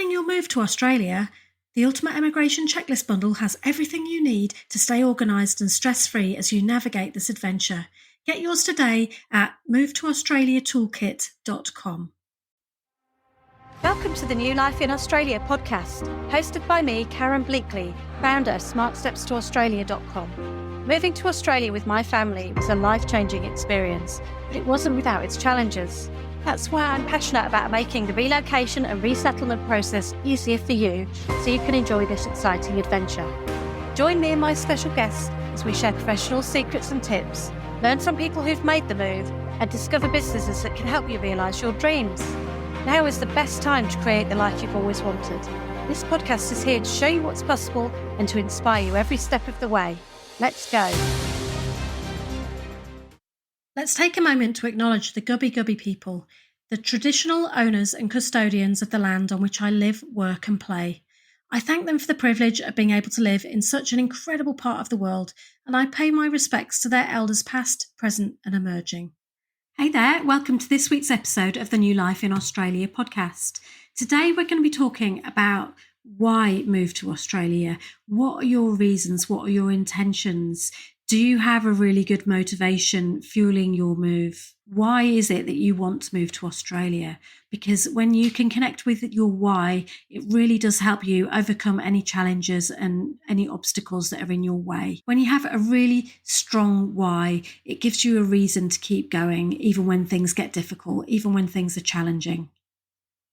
Planning your move to Australia? The Ultimate Immigration Checklist Bundle has everything you need to stay organised and stress-free as you navigate this adventure. Get yours today at movetoaustraliatoolkit.com. Welcome to the New Life in Australia podcast, hosted by me, Karen Bleakley, founder of SmartStepsToAustralia.com. Moving to Australia with my family was a life-changing experience, but it wasn't without its challenges. That's why I'm passionate about making the relocation and resettlement process easier for you so you can enjoy this exciting adventure. Join me and my special guests as we share professional secrets and tips, learn from people who've made the move, and discover businesses that can help you realise your dreams. Now is the best time to create the life you've always wanted. This podcast is here to show you what's possible and to inspire you every step of the way. Let's go. Let's take a moment to acknowledge the Gubbi Gubbi people, the traditional owners and custodians of the land on which I live, work and play. I thank them for the privilege of being able to live in such an incredible part of the world, and I pay my respects to their elders past, present and emerging. Hey there, welcome to this week's episode of the New Life in Australia podcast. Today we're going to be talking about why move to Australia. What are your reasons? What are your intentions? Do you have a really good motivation fueling your move? Why is it that you want to move to Australia? Because when you can connect with your why, it really does help you overcome any challenges and any obstacles that are in your way. When you have a really strong why, it gives you a reason to keep going, even when things get difficult, even when things are challenging.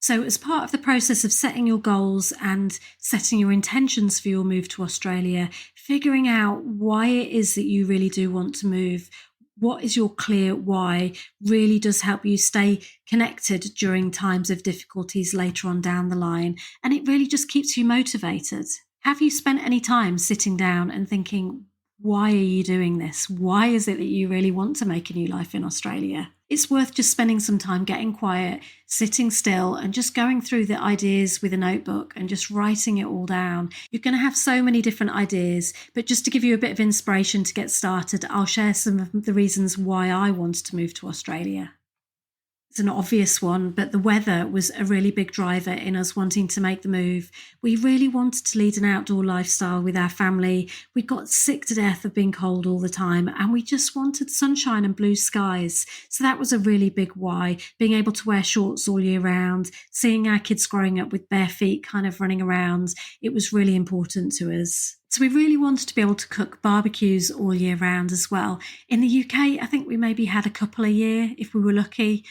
So as part of the process of setting your goals and setting your intentions for your move to Australia, figuring out why it is that you really do want to move, what is your clear why, really does help you stay connected during times of difficulties later on down the line. And it really just keeps you motivated. Have you spent any time sitting down and thinking, why are you doing this? Why is it that you really want to make a new life in Australia? It's worth just spending some time getting quiet, sitting still and just going through the ideas with a notebook and just writing it all down. You're going to have so many different ideas, but just to give you a bit of inspiration to get started, I'll share some of the reasons why I wanted to move to Australia. It's an obvious one, but the weather was a really big driver in us wanting to make the move. We really wanted to lead an outdoor lifestyle with our family. We got sick to death of being cold all the time, and we just wanted sunshine and blue skies. So that was a really big why. Being able to wear shorts all year round, seeing our kids growing up with bare feet kind of running around, it was really important to us. So we really wanted to be able to cook barbecues all year round as well. In the UK, I think we maybe had a couple a year if we were lucky.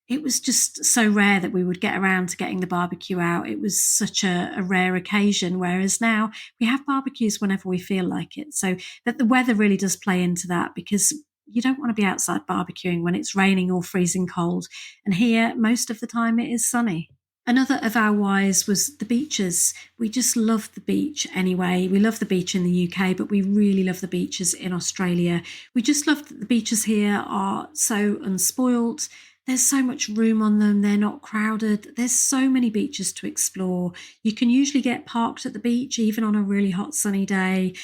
It was just so rare that we would get around to getting the barbecue out. It was such a rare occasion, whereas now we have barbecues whenever we feel like it. So that the weather really does play into that, because you don't want to be outside barbecuing when it's raining or freezing cold. And here, most of the time it is sunny. Another of our whys was the beaches. We just love the beach anyway. We love the beach in the UK, but we really love the beaches in Australia. We just love that the beaches here are so unspoilt. There's so much room on them. They're not crowded. There's so many beaches to explore. You can usually get parked at the beach, even on a really hot sunny day.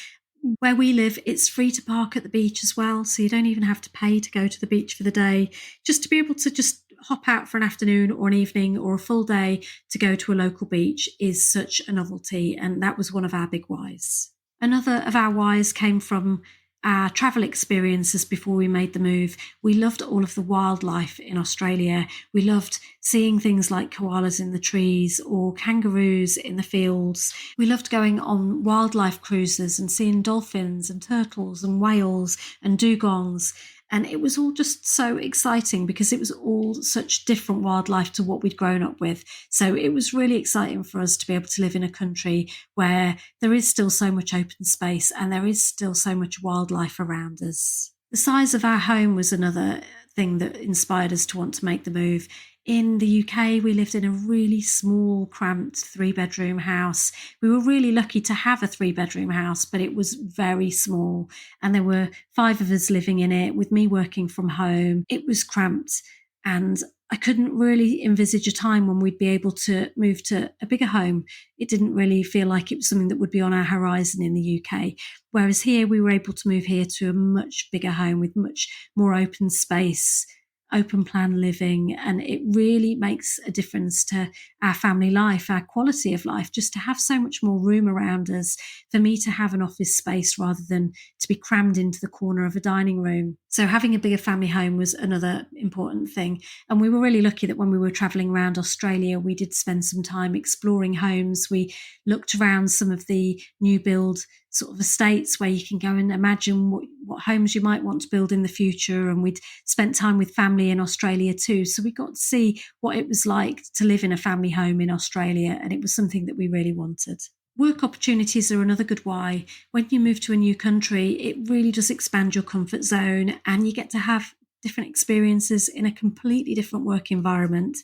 Where we live, it's free to park at the beach as well. So you don't even have to pay to go to the beach for the day. Just to be able to just hop out for an afternoon or an evening or a full day to go to a local beach is such a novelty. And that was one of our big whys. Another of our whys came from our travel experiences before we made the move. We loved all of the wildlife in Australia. We loved seeing things like koalas in the trees or kangaroos in the fields. We loved going on wildlife cruises and seeing dolphins and turtles and whales and dugongs. And it was all just so exciting because it was all such different wildlife to what we'd grown up with. So it was really exciting for us to be able to live in a country where there is still so much open space and there is still so much wildlife around us. The size of our home was another thing that inspired us to want to make the move. In the UK, we lived in a really small, cramped 3-bedroom house. We were really lucky to have a 3-bedroom house, but it was very small. And there were 5 of us living in it, with me working from home. It was cramped. And I couldn't really envisage a time when we'd be able to move to a bigger home. It didn't really feel like it was something that would be on our horizon in the UK. Whereas here, we were able to move here to a much bigger home with much more open space, open plan living, and it really makes a difference to our family life, our quality of life, just to have so much more room around us, for me to have an office space rather than to be crammed into the corner of a dining room. So having a bigger family home was another important thing. And we were really lucky that when we were travelling around Australia, we did spend some time exploring homes. We looked around some of the new build sort of estates where you can go and imagine what homes you might want to build in the future. And we'd spent time with family in Australia too. So we got to see what it was like to live in a family home in Australia. And it was something that we really wanted. Work opportunities are another good why. When you move to a new country, it really does expand your comfort zone, and you get to have different experiences in a completely different work environment.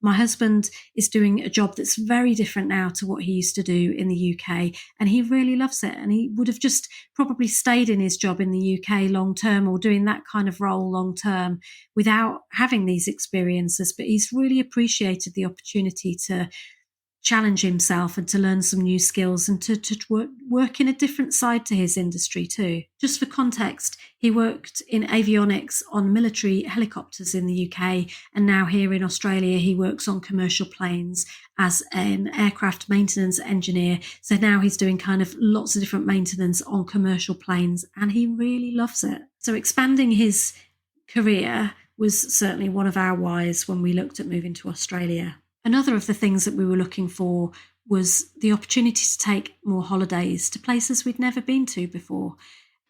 My husband is doing a job that's very different now to what he used to do in the UK, and he really loves it. And he would have just probably stayed in his job in the UK long term, or doing that kind of role long term, without having these experiences. But he's really appreciated the opportunity to challenge himself and to learn some new skills, and to work in a different side to his industry too. Just for context, he worked in avionics on military helicopters in the UK, and now here in Australia he works on commercial planes as an aircraft maintenance engineer. So now he's doing kind of lots of different maintenance on commercial planes, and he really loves it. So expanding his career was certainly one of our whys when we looked at moving to Australia. Another of the things that we were looking for was the opportunity to take more holidays to places we'd never been to before.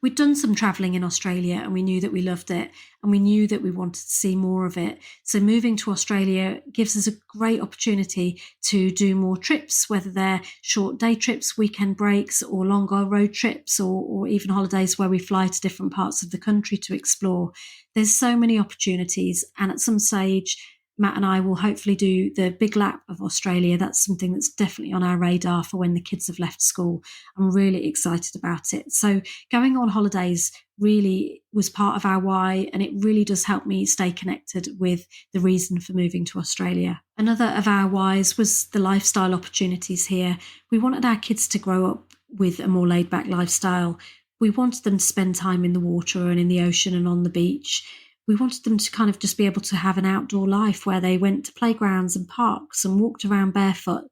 We'd done some travelling in Australia, and we knew that we loved it, and we knew that we wanted to see more of it. So moving to Australia gives us a great opportunity to do more trips, whether they're short day trips, weekend breaks, or longer road trips, or even holidays where we fly to different parts of the country to explore. There's so many opportunities, and at some stage Matt and I will hopefully do the big lap of Australia. That's something that's definitely on our radar for when the kids have left school. I'm really excited about it. So going on holidays really was part of our why, and it really does help me stay connected with the reason for moving to Australia. Another of our whys was the lifestyle opportunities here. We wanted our kids to grow up with a more laid-back lifestyle. We wanted them to spend time in the water and in the ocean and on the beach. We wanted them to kind of just be able to have an outdoor life where they went to playgrounds and parks and walked around barefoot.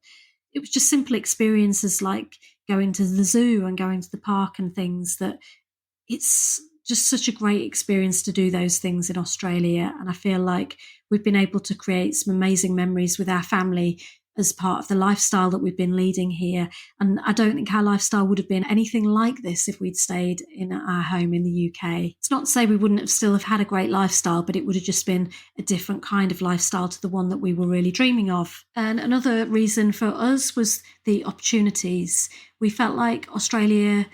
It was just simple experiences like going to the zoo and going to the park and things, that it's just such a great experience to do those things in Australia. And I feel like we've been able to create some amazing memories with our family as part of the lifestyle that we've been leading here. And I don't think our lifestyle would have been anything like this if we'd stayed in our home in the UK. It's not to say we wouldn't have still have had a great lifestyle, but it would have just been a different kind of lifestyle to the one that we were really dreaming of. And another reason for us was the opportunities. We felt like Australia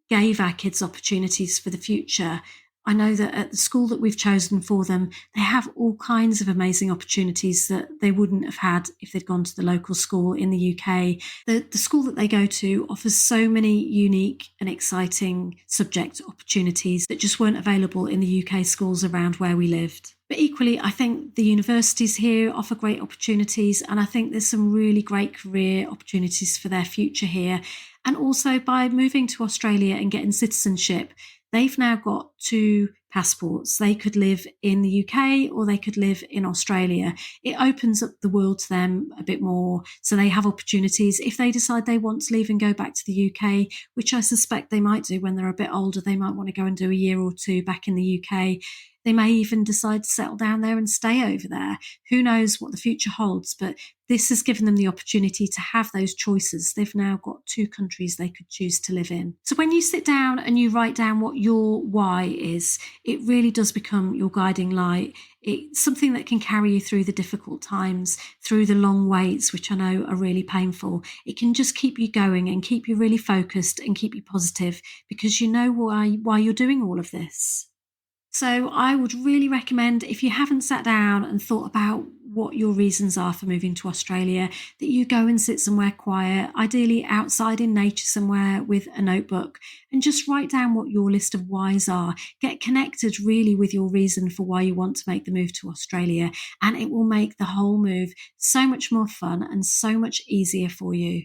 gave our kids opportunities for the future. I know that at the school that we've chosen for them, they have all kinds of amazing opportunities that they wouldn't have had if they'd gone to the local school in the UK. The school that they go to offers so many unique and exciting subject opportunities that just weren't available in the UK schools around where we lived. But equally, I think the universities here offer great opportunities, and I think there's some really great career opportunities for their future here. And also by moving to Australia and getting citizenship, they've now got 2 passports. They could live in the UK or they could live in Australia. It opens up the world to them a bit more. So they have opportunities. If they decide they want to leave and go back to the UK, which I suspect they might do when they're a bit older, they might want to go and do a year or 2 back in the UK. They may even decide to settle down there and stay over there. Who knows what the future holds, but this has given them the opportunity to have those choices. They've now got 2 countries they could choose to live in. So when you sit down and you write down what your why is, it really does become your guiding light. It's something that can carry you through the difficult times, through the long waits, which I know are really painful. It can just keep you going and keep you really focused and keep you positive, because you know why you're doing all of this. So I would really recommend, if you haven't sat down and thought about what your reasons are for moving to Australia, that you go and sit somewhere quiet, ideally outside in nature somewhere with a notebook, and just write down what your list of whys are. Get connected really with your reason for why you want to make the move to Australia, and it will make the whole move so much more fun and so much easier for you.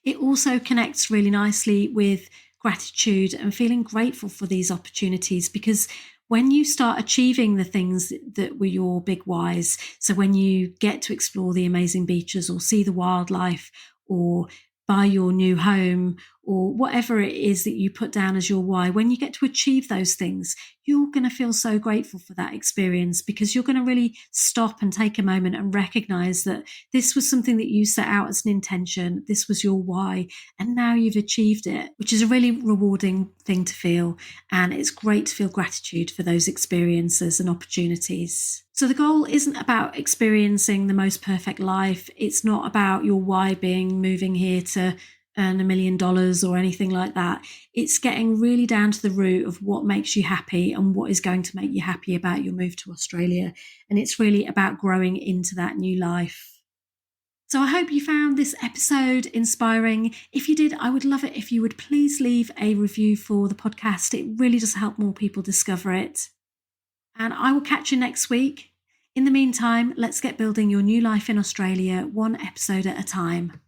It also connects really nicely with gratitude and feeling grateful for these opportunities, because when you start achieving the things that were your big whys, so when you get to explore the amazing beaches or see the wildlife or buy your new home or whatever it is that you put down as your why, when you get to achieve those things, you're going to feel so grateful for that experience, because you're going to really stop and take a moment and recognize that this was something that you set out as an intention. This was your why, and now you've achieved it, which is a really rewarding thing to feel. And it's great to feel gratitude for those experiences and opportunities. So the goal isn't about experiencing the most perfect life. It's not about your why being moving here to earn $1 million or anything like that. It's getting really down to the root of what makes you happy and what is going to make you happy about your move to Australia. And it's really about growing into that new life. So I hope you found this episode inspiring. If you did, I would love it if you would please leave a review for the podcast. It really does help more people discover it. And I will catch you next week. In the meantime, let's get building your new life in Australia, one episode at a time.